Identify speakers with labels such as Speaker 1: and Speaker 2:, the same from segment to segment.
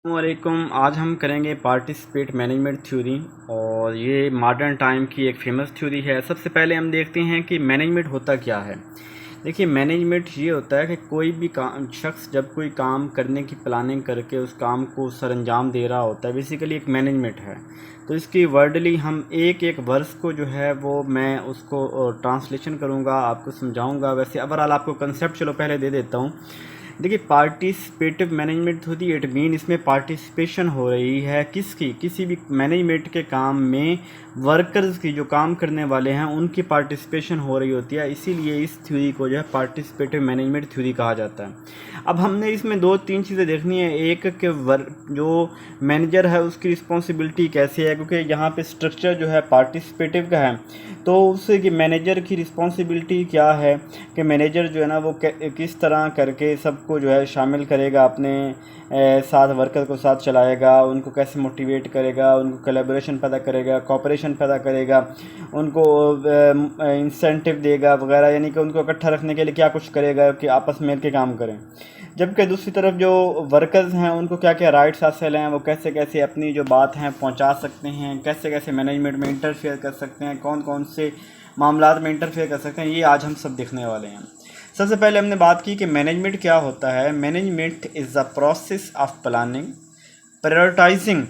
Speaker 1: वालेकुम। आज हम करेंगे पार्टिसिपेट मैनेजमेंट थ्योरी और ये मॉडर्न टाइम की एक फेमस थ्योरी है। सबसे पहले हम देखते हैं कि मैनेजमेंट होता क्या है। देखिए, मैनेजमेंट ये होता है कि कोई भी काम शख्स जब कोई काम करने की प्लानिंग करके उस काम को सरअंजाम दे रहा होता है, बेसिकली एक मैनेजमेंट है। तो इसकी वर्डली हम एक एक वर्ड्स को जो है वो मैं उसको ट्रांसलेशन करूँगा, आपको समझाऊँगा। वैसे ओवरऑल आपको कंसेप्ट चलो पहले दे देता हूँ। देखिए, पार्टिसिपेटिव मैनेजमेंट होती है, इट मीन इसमें पार्टिसिपेशन हो रही है किसकी, किसी भी मैनेजमेंट के काम में वर्कर्स की, जो काम करने वाले हैं उनकी पार्टिसिपेशन हो रही होती है। इसीलिए इस थ्योरी को जो है पार्टिसिपेटिव मैनेजमेंट थ्योरी कहा जाता है। अब हमने इसमें दो तीन चीज़ें देखनी है। एक कि जो मैनेजर है उसकी रिस्पॉन्सिबिलिटी कैसे है, क्योंकि यहाँ पे स्ट्रक्चर जो है पार्टिसिपेटिव का है। तो उससे कि मैनेजर की रिस्पॉन्सिबिलिटी क्या है, कि मैनेजर जो है ना वो किस तरह करके सबको जो है शामिल करेगा, अपने साथ वर्कर को साथ चलाएगा, उनको कैसे मोटिवेट करेगा, उनको कोलैबोरेशन पैदा करेगा, कोऑपरेशन पैदा करेगा, उनको इंसेंटिव देगा वगैरह, यानी कि उनको इकट्ठा रखने के लिए क्या कुछ करेगा कि आपस में मिल के काम करें। जबकि दूसरी तरफ जो वर्कर्स हैं उनको क्या क्या राइट्स हासिल हैं, वो कैसे कैसे अपनी जो बात हैं पहुंचा सकते हैं, कैसे कैसे मैनेजमेंट में इंटरफेयर कर सकते हैं, कौन कौन से मामलात में इंटरफेयर कर सकते हैं, ये आज हम सब देखने वाले हैं। सबसे पहले हमने बात की कि मैनेजमेंट क्या होता है। Management is the process of planning, prioritising,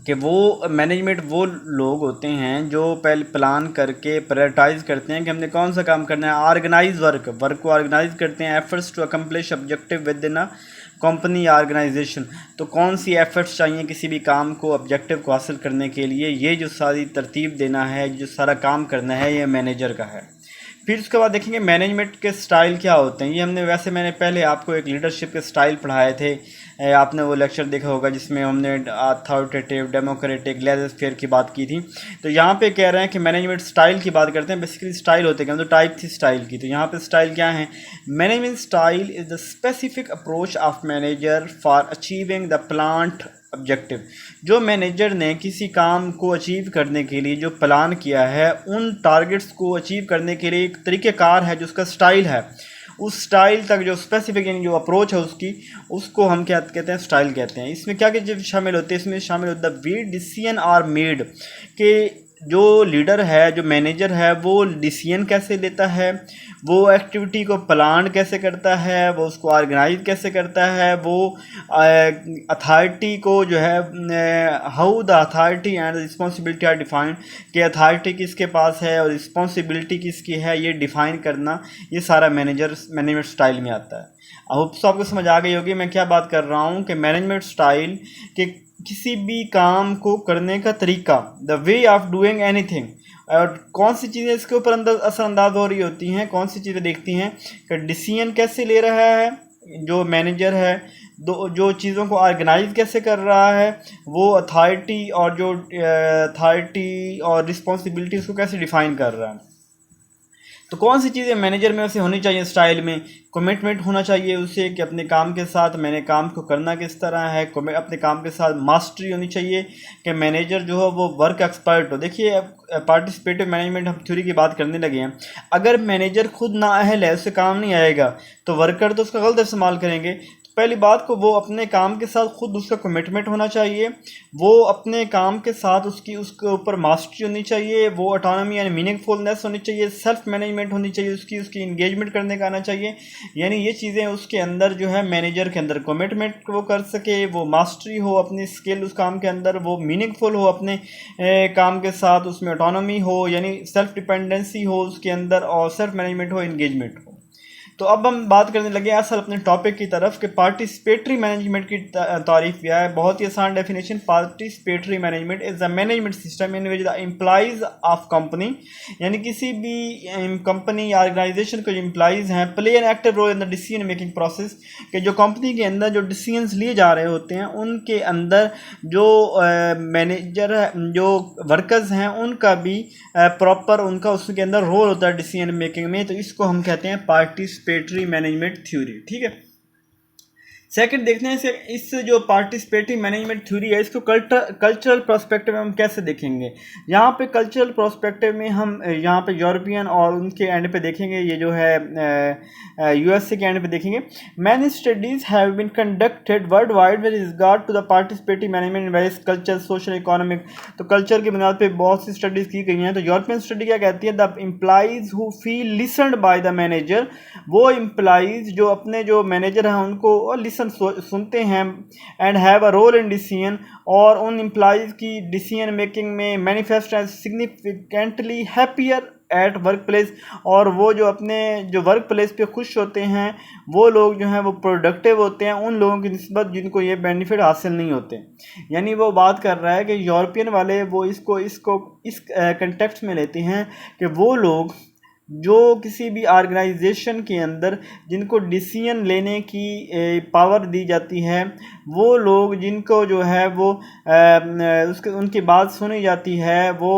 Speaker 1: कि वो मैनेजमेंट वो लोग होते हैं जो पहले प्लान करके प्रायोरिटाइज करते हैं कि हमने कौन सा काम करना है। ऑर्गेनाइज वर्क को ऑर्गेनाइज करते हैं। Efforts to accomplish objective within a company organisation, तो कौन सी एफर्ट्स चाहिए किसी भी काम को, ऑब्जेक्टिव को हासिल करने के लिए, ये जो सारी तरतीब देना है, जो सारा काम करना है, ये मैनेजर का है। फिर उसके बाद देखेंगे मैनेजमेंट के स्टाइल क्या होते हैं। ये हमने वैसे मैंने पहले आपको एक लीडरशिप के स्टाइल पढ़ाए थे। आपने वो लेक्चर देखा होगा जिसमें हमने अथॉरिटेटिव, डेमोक्रेटिक, लेजर की बात की थी। तो यहाँ पे कह रहे हैं कि मैनेजमेंट स्टाइल की बात करते हैं। बेसिकली स्टाइल होते हैं, मतलब टाइप थी स्टाइल की। तो यहाँ पे स्टाइल क्या है। Management style is the specific approach of manager for achieving the plant objective. जो मैनेजर ने किसी काम को अचीव करने के लिए जो प्लान किया है, उन टारगेट्स को अचीव करने के लिए एक तरीक़ेकार है जो उसका स्टाइल है। उस स्टाइल तक जो स्पेसिफिक यानी जो अप्रोच है उसकी, उसको हम क्या कहते हैं, स्टाइल कहते हैं। इसमें क्या क्या शामिल होते हैं, इसमें शामिल होता है वे डिसीजन आर मेड, कि जो लीडर है, जो मैनेजर है, वो डिसीजन कैसे लेता है, वो एक्टिविटी को प्लान कैसे करता है, वो उसको ऑर्गेनाइज कैसे करता है, वो अथॉरिटी को जो है, how the authority and responsibility are defined, कि अथॉरिटी किसके पास है और रिस्पॉन्सिबिलिटी किसकी है, ये डिफाइन करना, ये सारा मैनेजमेंट स्टाइल में आता है। होप सो आपको समझ आ गई होगी मैं क्या बात कर रहा हूँ, कि मैनेजमेंट स्टाइल के किसी भी काम को करने का तरीका, the way of doing anything, और कौन सी चीज़ें इसके ऊपर असरअंदाज हो रही होती हैं, कौन सी चीज़ें देखती हैं कि डिसीजन कैसे ले रहा है जो मैनेजर है, जो चीज़ों को ऑर्गेनाइज कैसे कर रहा है, वो अथॉरिटी और जो अथॉरिटी और रिस्पॉन्सिबिलिटी उसको कैसे डिफाइन कर रहा है। तो कौन सी चीज़ें मैनेजर में वैसे होनी चाहिए स्टाइल में। कमिटमेंट होना चाहिए उसे कि अपने काम के साथ मैंने काम को करना किस तरह है। अपने काम के साथ मास्टरी होनी चाहिए, कि मैनेजर जो है वो वर्क एक्सपर्ट हो। देखिए, पार्टिसिपेटिव मैनेजमेंट हम थ्योरी की बात करने लगे हैं। अगर मैनेजर खुद ना अहल है, उससे काम नहीं आएगा, तो वर्कर तो उसका गलत इस्तेमाल करेंगे। पहली बात को वो अपने काम के साथ खुद उसका कमिटमेंट होना चाहिए, वो अपने काम के साथ उसके ऊपर मास्टरी होनी चाहिए, वो ऑटोनॉमी यानी मीनिंगफुलनेस होनी चाहिए, सेल्फ मैनेजमेंट होनी चाहिए, उसकी इंगेजमेंट करने का आना चाहिए। यानी ये चीज़ें उसके अंदर जो है, मैनेजर के अंदर कमिटमेंट वो कर सके, वो मास्टरी हो अपनी स्किल उस काम के अंदर, वो मीनिंगफुल हो अपने काम के साथ, उसमें ऑटोनॉमी हो यानी सेल्फ डिपेंडेंसी हो उसके अंदर, और सेल्फ मैनेजमेंट हो, इंगेजमेंट हो। तो अब हम बात करने लगे असल अपने टॉपिक की तरफ, कि पार्टिसिपेटरी मैनेजमेंट की तारीफ किया है। बहुत ही आसान definition, participatory management is the management system in which the employees of company, यानी किसी भी कंपनी या ऑर्गेनाइजेशन के जो एम्प्लॉइज हैं, play an active role in the decision making process, कि जो कंपनी के अंदर जो डिसीजंस लिए जा रहे होते हैं उनके अंदर जो मैनेजर जो वर्कर्स हैं उनका भी प्रॉपर उनका उसके अंदर रोल होता है डिसीजन मेकिंग में। तो इसको हम कहते हैं पार्टिसिपेटरी मैनेजमेंट थ्योरी। ठीक है, सेकंड देखते हैं इस जो पार्टिसिपेटिव मैनेजमेंट थ्योरी है इसको कल्चरल पर्सपेक्टिव में हम कैसे देखेंगे। यहाँ पे कल्चरल पर्सपेक्टिव में हम यहाँ पे यूरोपियन और उनके एंड पे देखेंगे, ये जो है यूएसए के एंड पे देखेंगे। Many studies have been conducted worldwide with regard to the participative management in various culture social economic. तो कल्चर की बुनियाद पे बहुत सी स्टडीज की गई हैं। तो यूरोपियन स्टडी क्या कहती है, the employees who feel listened by the manager, वो एम्प्लॉइज जो अपने जो मैनेजर हैं उनको सुनते हैं, and have a role in decision, और उन एम्प्लॉइज की डिसीजन मेकिंग में manifest as significantly happier at workplace, और वो जो अपने जो वर्क प्लेस पे खुश होते हैं वो लोग जो हैं वो प्रोडक्टिव होते हैं उन लोगों की निस्बत जिनको ये बेनिफिट हासिल नहीं होते। यानी वो बात कर रहा है कि यूरोपियन वाले वो इसको इस कंटेक्स्ट में लेते हैं कि वो लोग जो किसी भी ऑर्गेनाइजेशन के अंदर जिनको डिसीजन लेने की पावर दी जाती है, वो लोग जिनको जो है वो उनकी बात सुनी जाती है, वो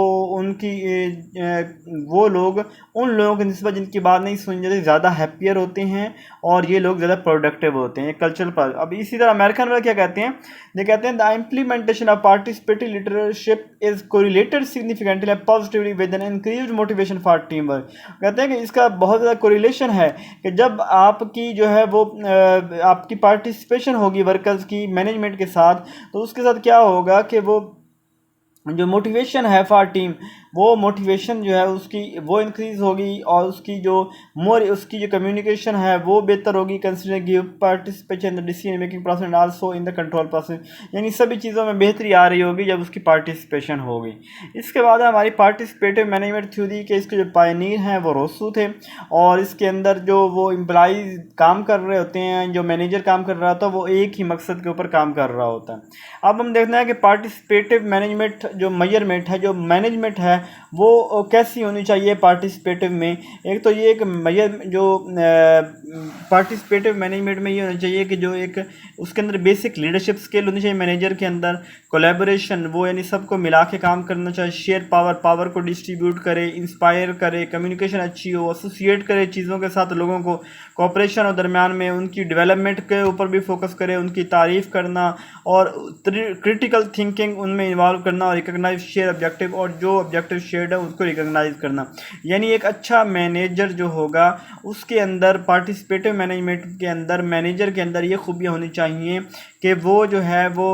Speaker 1: वो लोग उन लोगों की निस्बत जिनकी बात नहीं सुनी जाती ज़्यादा हैप्पियर होते हैं और ये लोग ज़्यादा प्रोडक्टिव होते हैं। कल्चरल पर अब इसी तरह अमेरिकन वाले क्या कहते हैं, ये कहते हैं the implementation of participative leadership is correlated significantly positively with an increased motivation for teamwork. कहते हैं कि इसका बहुत ज़्यादा कोरिलेशन है कि जब आपकी जो है वो आपकी पार्टिसिपेशन होगी वर्कर्स की मैनेजमेंट के साथ, तो उसके साथ क्या होगा कि वो जो मोटिवेशन है फॉर टीम, वो मोटिवेशन जो है उसकी वो इंक्रीज़ होगी और उसकी जो कम्युनिकेशन है वो बेहतर होगी, considering give participation in the decision making process and also in the control process. यानी सभी चीज़ों में बेहतरी आ रही होगी जब उसकी पार्टिसिपेशन होगी। इसके बाद हमारी पार्टिसिपेटिव मैनेजमेंट थ्योरी के इसके जो पायनीर हैं वो रोसू थे, और इसके अंदर जो वो एम्प्लॉइज काम कर रहे होते हैं, जो मैनेजर काम कर रहा होता है, वो एक ही मकसद के ऊपर काम कर रहा होता है। अब हम देखते हैं कि पार्टिसिपेटिव मैनेजमेंट जो मेजरमेंट है, जो मैनेजमेंट है वो कैसी होनी चाहिए पार्टिसिपेटिव में। एक तो ये एक जो पार्टिसिपेटिव मैनेजमेंट में ये होना चाहिए कि जो एक उसके अंदर बेसिक लीडरशिप स्किल होनी चाहिए मैनेजर के अंदर, कोलैबोरेशन, वो यानी सबको मिला के काम करना चाहिए, शेयर पावर को डिस्ट्रीब्यूट करे, इंस्पायर करे, कम्युनिकेशन अच्छी हो, एसोसिएट करे चीज़ों के साथ लोगों को, कोऑपरेशन और दरमियान में उनकी डेवलपमेंट के ऊपर भी फोकस करे, उनकी तारीफ़ करना और क्रिटिकल थिंकिंग उनमें इन्वॉल्व करना, और रिकॉग्नाइज शेयर ऑब्जेक्टिव, और जो ऑब्जेक्टिव शेयर्ड है उसको रिकॉग्नाइज करना। यानी एक अच्छा मैनेजर जो होगा उसके अंदर, पार्टिसिपेटिव मैनेजमेंट के अंदर मैनेजर के अंदर ये खूबियाँ होनी चाहिए कि वो जो है वो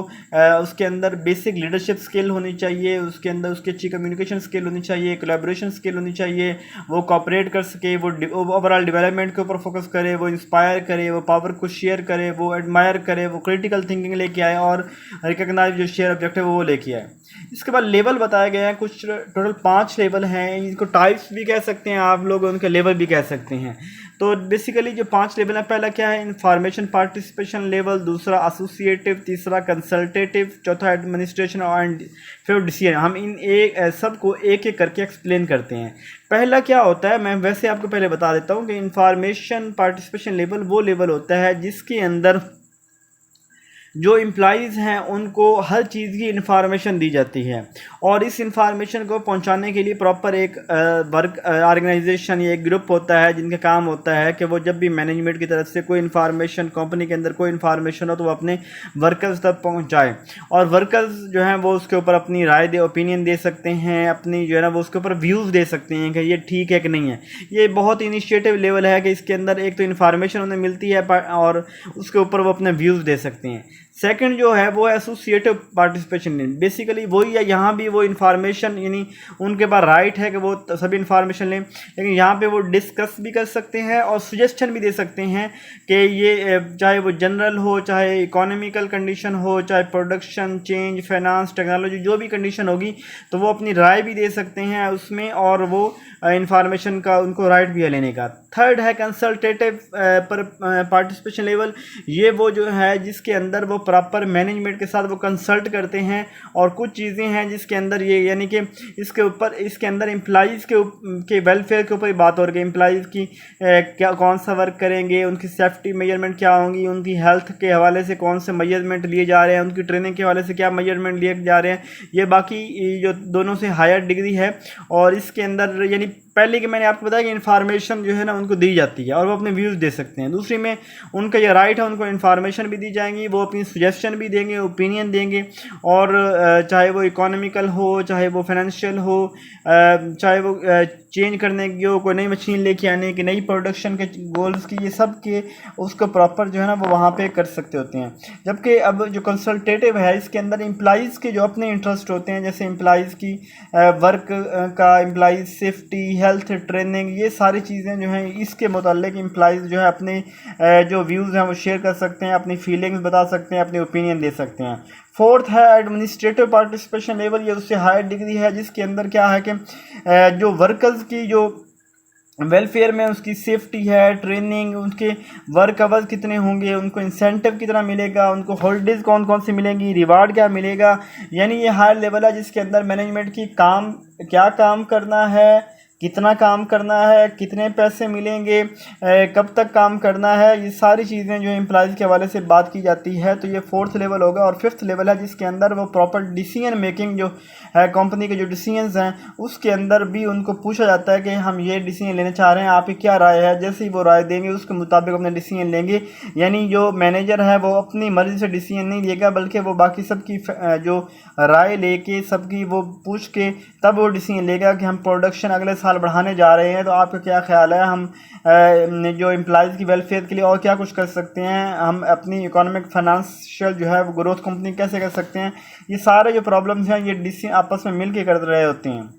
Speaker 1: उसके अंदर बेसिक लीडरशिप स्किल होनी चाहिए, उसके अंदर उसकी अच्छी कम्युनिकेशन स्किल होनी चाहिए, कोलैबोरेशन स्किल होनी चाहिए, वो कोऑपरेट कर सके, वो ओवरऑल डेवलपमेंट के ऊपर फोकस करे, वो इंस्पायर करे, वो पावर को शेयर करे, वो एडमायर करे, वो क्रिटिकल थिंकिंग लेके आए, और रिकॉग्नाइज जो शेयर ऑब्जेक्टिव वो लेके आए। इसके बाद लेवल बताया गया है, कुछ टोटल 5 लेवल हैं, इनको टाइप्स भी कह सकते हैं आप लोग, उनके लेवल भी कह सकते हैं। तो बेसिकली जो 5 लेवल है, पहला क्या है, इंफॉर्मेशन पार्टिसिपेशन लेवल, दूसरा एसोसिएटिव, तीसरा कंसल्टेटिव, चौथा एडमिनिस्ट्रेशन, और फिर डिसीजन। हम इन सबको एक एक करके एक्सप्लेन करते हैं। पहला क्या होता है, मैं वैसे आपको पहले बता देता हूँ कि इंफॉर्मेशन पार्टिसिपेशन लेवल वो लेवल होता है जिसके अंदर जो एम्प्लॉइज़ हैं उनको हर चीज़ की इन्फॉर्मेशन दी जाती है, और इस इन्फॉर्मेशन को पहुंचाने के लिए प्रॉपर एक वर्क ऑर्गेनाइजेशन या एक ग्रुप होता है जिनका काम होता है कि वो जब भी मैनेजमेंट की तरफ से कोई इन्फॉर्मेशन, कंपनी के अंदर कोई इन्फॉर्मेशन हो तो वो अपने वर्कर्स तक पहुंचाए, और वर्कर्स जो हैं वो उसके ऊपर अपनी राय दे, ओपिनियन दे सकते हैं, अपनी जो है ना वो उसके ऊपर व्यूज़ दे सकते हैं कि ये ठीक है कि नहीं है। ये बहुत इनिशिएटिव लेवल है कि इसके अंदर एक तो इन्फॉर्मेशन उन्हें मिलती है और उसके ऊपर वो अपने व्यूज़ दे सकते हैं। सेकंड जो है वो एसोसिएटिव पार्टिसिपेशन, बेसिकली वही है, यहाँ भी वो इन्फॉर्मेशन, यानी उनके पास राइट है कि वो सभी इन्फॉर्मेशन लें, लेकिन यहाँ पे वो डिस्कस भी कर सकते हैं और सजेशन भी दे सकते हैं कि ये चाहे वो जनरल हो, चाहे इकोनॉमिकल कंडीशन हो, चाहे प्रोडक्शन चेंज, फाइनेंस, टेक्नोलॉजी, जो भी कंडीशन होगी तो वो अपनी राय भी दे सकते हैं उसमें, और वो इन्फॉर्मेशन का उनको राइट भी है लेने का। थर्ड है कंसल्टेटिव पार्टिसिपेशन लेवल, ये वो जो है जिसके अंदर वो प्रॉपर मैनेजमेंट के साथ वो कंसल्ट करते हैं, और कुछ चीज़ें हैं जिसके अंदर ये, यानी कि इसके अंदर एम्प्लॉइज़ के वेलफेयर के ऊपर बात हो रही है, एम्प्लॉइज़ की क्या कौन सा वर्क करेंगे, उनकी सेफ्टी मेजरमेंट क्या होंगी, उनकी हेल्थ के हवाले से कौन से मेजरमेंट लिए जा रहे हैं, उनकी ट्रेनिंग के हवाले से क्या मेजरमेंट लिए जा रहे हैं, ये बाकी जो दोनों से हायर डिग्री है। और इसके अंदर यानी पहले कि मैंने आपको बताया कि इन्फॉर्मेशन जो है ना उनको दी जाती है और वो अपने व्यूज़ दे सकते हैं। दूसरी में उनका ये राइट है, उनको इन्फॉर्मेशन भी दी जाएंगी, वो अपनी सजेशन भी देंगे, ओपिनियन देंगे, और चाहे वो इकोनॉमिकल हो, चाहे वो फाइनेंशियल हो, चाहे वो चेंज करने की हो, कोई नई मशीन लेके आने की, नई प्रोडक्शन के गोल्स की, ये सब के उसको प्रॉपर जो है ना वो वहाँ पे कर सकते होते हैं। जबकि अब जो कंसल्टेटिव है इसके अंदर एम्प्लॉइज़ के जो अपने इंटरेस्ट होते हैं, जैसे एम्प्लॉइज़ की वर्क का, एम्प्लॉइज़ सेफ्टी, हेल्थ, ट्रेनिंग, ये सारी चीज़ें जो हैं इसके मुताल्लिक एम्प्लॉइज़ जो है अपने जो व्यूज़ हैं वो शेयर कर सकते हैं, अपनी फीलिंग्स बता सकते हैं, अपनी ओपिनियन दे सकते हैं। फोर्थ है एडमिनिस्ट्रेटिव पार्टिसिपेशन लेवल, ये उससे हायर डिग्री है जिसके अंदर क्या है कि जो वर्कर्स की जो वेलफेयर में उसकी सेफ्टी है, ट्रेनिंग, उनके वर्क आवर्स कितने होंगे, उनको इंसेंटिव कितना मिलेगा, उनको हॉलीडेज़ कौन कौन सी मिलेंगी, रिवार्ड क्या मिलेगा, यानी ये हायर लेवल है जिसके अंदर मैनेजमेंट की क्या काम करना है, कितना काम करना है, कितने पैसे मिलेंगे, कब तक काम करना है, ये सारी चीज़ें जो एम्प्लॉइज़ के हवाले से बात की जाती है। तो ये फोर्थ लेवल होगा। और फिफ्थ लेवल है जिसके अंदर वो प्रॉपर डिसीजन मेकिंग जो है, कंपनी के जो डिसीजंस हैं उसके अंदर भी उनको पूछा जाता है कि हम ये डिसीजन लेना चाह रहे हैं, आपकी क्या राय है। जैसे ही वो राय देंगे उसके मुताबिक अपने डिसीजन लेंगे। यानी जो मैनेजर है वो अपनी मर्ज़ी से डिसीजन नहीं लेगा, बल्कि वो बाकी सबकी जो राय लेके, सबकी वो पूछ के तब वो डिसीजन लेगा कि हम प्रोडक्शन अगले साल बढ़ाने जा रहे हैं, तो आपका क्या ख्याल है, हम जो एम्प्लॉइज़ की वेलफेयर के लिए और क्या कुछ कर सकते हैं, हम अपनी इकोनॉमिक फाइनेंशियल जो है वो ग्रोथ कंपनी कैसे कर सकते हैं। ये सारे जो प्रॉब्लम्स हैं ये डिसीजन आपस में मिल के कर रहे होते हैं।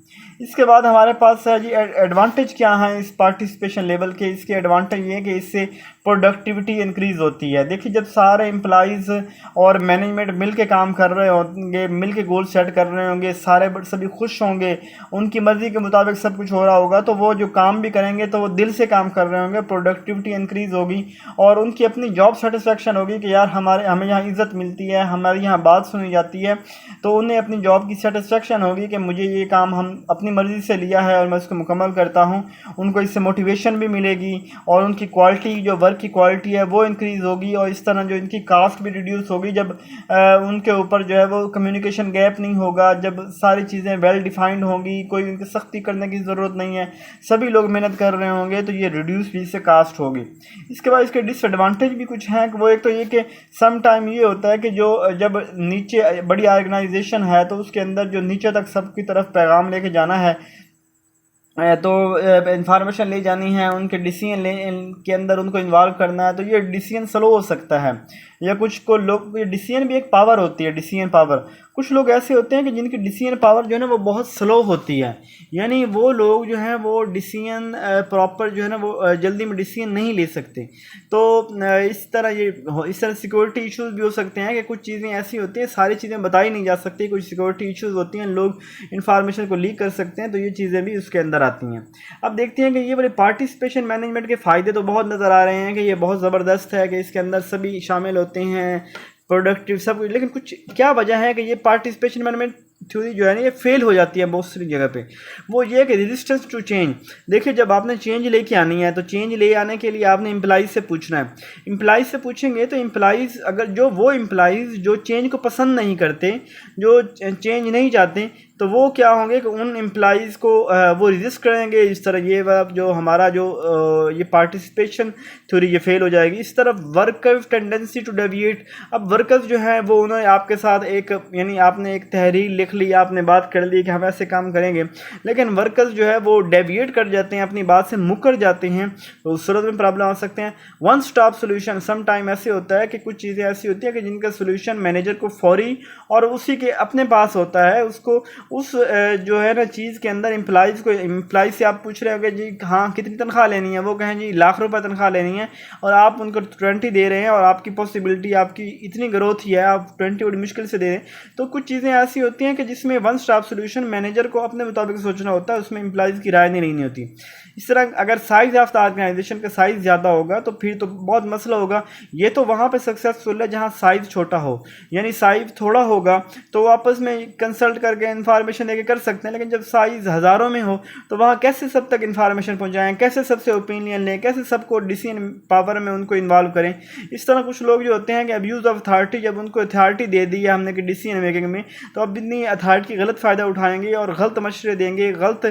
Speaker 1: इसके बाद हमारे पास है जी एडवांटेज क्या है इस पार्टिसिपेशन लेवल के। इसके एडवांटेज ये है कि इससे प्रोडक्टिविटी इंक्रीज़ होती है। देखिए, जब सारे एम्प्लॉइज़ और मैनेजमेंट मिल के काम कर रहे होंगे, मिल के गोल सेट कर रहे होंगे, सभी खुश होंगे, उनकी मर्ज़ी के मुताबिक सब कुछ हो रहा होगा, तो वो जो काम भी करेंगे तो वो दिल से काम कर रहे होंगे, प्रोडक्टिविटी इंक्रीज़ होगी और उनकी अपनी जॉब सेटिस्फेक्शन होगी कि यार हमें यहाँ इज़्ज़त मिलती है, हमारी यहाँ बात सुनी जाती है। तो उन्हें अपनी जॉब की सेटिस्फेक्शन होगी कि मुझे ये काम हम अपनी मर्ज़ी से लिया है और मैं उसको मुकम्मल करता हूँ। उनको इससे मोटिवेशन भी मिलेगी और उनकी क्वालिटी, जो वर्क की क्वालिटी है वो इंक्रीज़ होगी। और इस तरह जो इनकी कास्ट भी रिड्यूस होगी, जब उनके ऊपर जो है वो कम्युनिकेशन गैप नहीं होगा, जब सारी चीज़ें वेल डिफाइंड होंगी, कोई उनकी सख्ती करने की ज़रूरत नहीं है, सभी लोग मेहनत कर रहे होंगे, तो ये रिड्यूस भी इससे कास्ट होगी। इसके बाद इसके डिसएडवांटेज भी कुछ हैं। वो एक तो ये कि सम टाइम ये होता है कि जो जब नीचे बड़ी ऑर्गेनाइजेशन है तो उसके अंदर जो नीचे तक सबकी तरफ पैगाम लेके जाना है, तो इंफॉर्मेशन ले जानी है, उनके डिसीजन के अंदर उनको इन्वॉल्व करना है, तो ये डिसीजन स्लो हो सकता है। या कुछ को लोग, ये डिसीजन भी एक पावर होती है, डिसीजन पावर। कुछ लोग ऐसे होते हैं कि जिनकी डिसीजन पावर जो है ना वो बहुत स्लो होती है, यानी वो लोग जो हैं वो डिसीजन प्रॉपर जो है ना वो जल्दी में डिसीजन नहीं ले सकते। तो इस तरह सिक्योरिटी इश्यूज भी हो सकते हैं कि कुछ चीज़ें ऐसी होती हैं, सारी चीज़ें बताई नहीं जा सकती, कुछ सिक्योरिटी इश्यूज होती हैं, लोग इन्फॉर्मेशन को लीक कर सकते हैं, तो ये चीज़ें भी उसके अंदर आती हैं। अब देखते हैं कि ये वाले पार्टिसिपेशन मैनेजमेंट के फ़ायदे तो बहुत नज़र आ रहे हैं कि ये बहुत ज़बरदस्त है, कि इसके अंदर सभी शामिल होते हैं, प्रोडक्टिव सब कुछ। लेकिन कुछ क्या वजह है कि ये पार्टिसिपेशन मैनेजमेंट थ्योरी जो है ना ये फेल हो जाती है बहुत सारी जगह पे। वो ये कि रेजिस्टेंस टू चेंज। देखिए, जब आपने चेंज लेके आनी है तो चेंज ले आने के लिए आपने एम्प्लॉइज़ से पूछना है। एम्प्लॉइज़ से पूछेंगे तो एम्प्लॉइज़, अगर जो वो एम्प्लॉइज़ जो चेंज को पसंद नहीं करते, जो चेंज नहीं चाहते, तो वो क्या होंगे कि उन एम्प्लॉइज़ को वो रेजिस्ट करेंगे। इस तरह ये जो हमारा जो ये पार्टिसिपेशन थ्योरी ये फेल हो जाएगी। इस तरह वर्कर टेंडेंसी टू डेविएट। अब वर्कर्स जो हैं वो उन्होंने आपके साथ एक, यानी आपने एक तहरीर लिख ली, आपने बात कर ली कि हम ऐसे काम करेंगे, लेकिन वर्कर्स जो है वो डेविएट कर जाते हैं, अपनी बात से मुकर जाते हैं, तो उस सूरत में प्रॉब्लम आ सकते हैं। One stop solution. Some time ऐसे होता है कि कुछ चीज़ें ऐसी होती हैं कि जिनका सोल्यूशन मैनेजर को फौरी और उसी के अपने पास होता है, उसको उस जो है ना चीज़ के अंदर एम्प्लॉइज़ से आप पूछ रहे होंगे जी हाँ कितनी तनख्वाह लेनी है, वो कहें जी लाख रुपए तनख्वाह लेनी है, और आप उनको 20 दे रहे हैं और आपकी पॉसिबिलिटी, आपकी इतनी ग्रोथ ही है, आप 20 बड़ी मुश्किल से दे रहे हैं। तो कुछ चीज़ें ऐसी होती हैं कि जिसमें वन स्टॉप सोल्यूशन मैनेजर को अपने मुताबिक सोचना होता है, उसमें एम्प्लॉइज़ की राय नहीं लेनी होती। इस तरह अगर साइज़ ऑफ द ऑर्गेनाइजेशन का साइज़ ज़्यादा होगा तो फिर तो बहुत मसला होगा। ये तो वहाँ पे सक्सेसफुल है जहाँ साइज़ छोटा हो, यानी साइज़ थोड़ा होगा तो आपस में कंसल्ट करके इन्फॉर्मेशन देके कर सकते हैं, लेकिन जब साइज़ हज़ारों में हो तो वहाँ कैसे सब तक इन्फॉर्मेशन पहुँचाएँ, कैसे सबसे ओपिनियन लें, कैसे सबको डिसीजन पावर में उनको इन्वॉल्व करें। इस तरह कुछ लोग जो होते हैं कि अब्यूज़ ऑफ अथॉरिटी, जब उनको अथॉरिटी दे दी है हमने कि डिसीजन मेकिंग में, तो अब इतनी अथॉरिटी की गलत फ़ायदा उठाएंगे और गलत मशवरे देंगे, गलत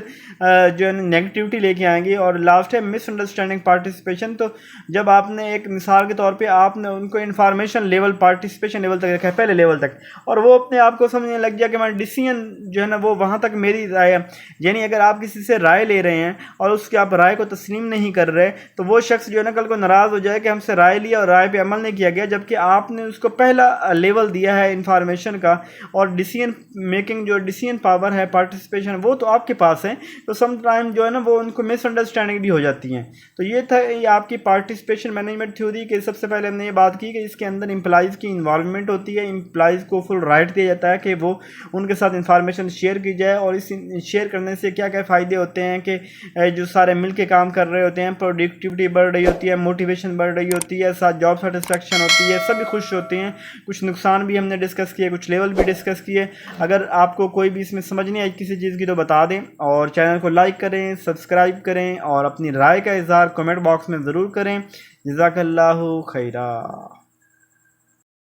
Speaker 1: जो है नेगेटिविटी लेके आएंगे। और लास्ट है मिसअंडरस्टैंडिंग पार्टिसिपेशन। तो जब आपने एक मिसाल के तौर पे आपने उनको इन्फॉर्मेशन लेवल, पार्टिसिपेशन लेवल तक रखा है, पहले लेवल तक, और वो अपने आप को समझने लग गया कि मैं डिसीजन जो है ना वो वहाँ तक मेरी राय है। यानी अगर आप किसी से राय ले रहे हैं और उसकी आप राय को तस्लीम नहीं कर रहे, तो वो शख्स जो है ना कल को नाराज़ हो जाए कि हमसे राय लिया और राय पे अमल नहीं किया गया, जबकि आपने उसको पहला लेवल दिया है इन्फॉर्मेशन का। और डिसीजन मेकिंग, जो डिसीजन पावर है, पार्टिसिपेशन, वो तो आपके पास है। तो सम टाइम जो है ना वो उनको मिसअंडरस्टैंडिंग भी हो जाती हैं। तो ये था ये आपकी पार्टिसिपेशन मैनेजमेंट थ्योरी के। सबसे पहले हमने ये बात की कि इसके अंदर एम्प्लॉइज़ की इन्वॉल्वमेंट होती है, एम्प्लॉइज़ को फुल राइट दिया जाता है कि वो उनके साथ इंफॉर्मेशन शेयर की जाए। और इस शेयर करने से क्या क्या फ़ायदे होते हैं कि जो सारे मिल के काम कर रहे होते हैं, प्रोडक्टिविटी बढ़ रही होती है, मोटिवेशन बढ़ रही होती है, साथ जॉब सेटिस्फेक्शन होती है, सभी खुश होते हैं। कुछ नुकसान भी हमने डिस्कस किए, कुछ लेवल भी डिस्कस किए। अगर आपको कोई भी इसमें समझ नहीं आई किसी चीज़ की तो बता दें, और चैनल को लाइक करें, सब्सक्राइब करें और अपनी राय का इज़हार कमेंट बॉक्स में ज़रूर करें। जज़ाकल्लाहु खैरा।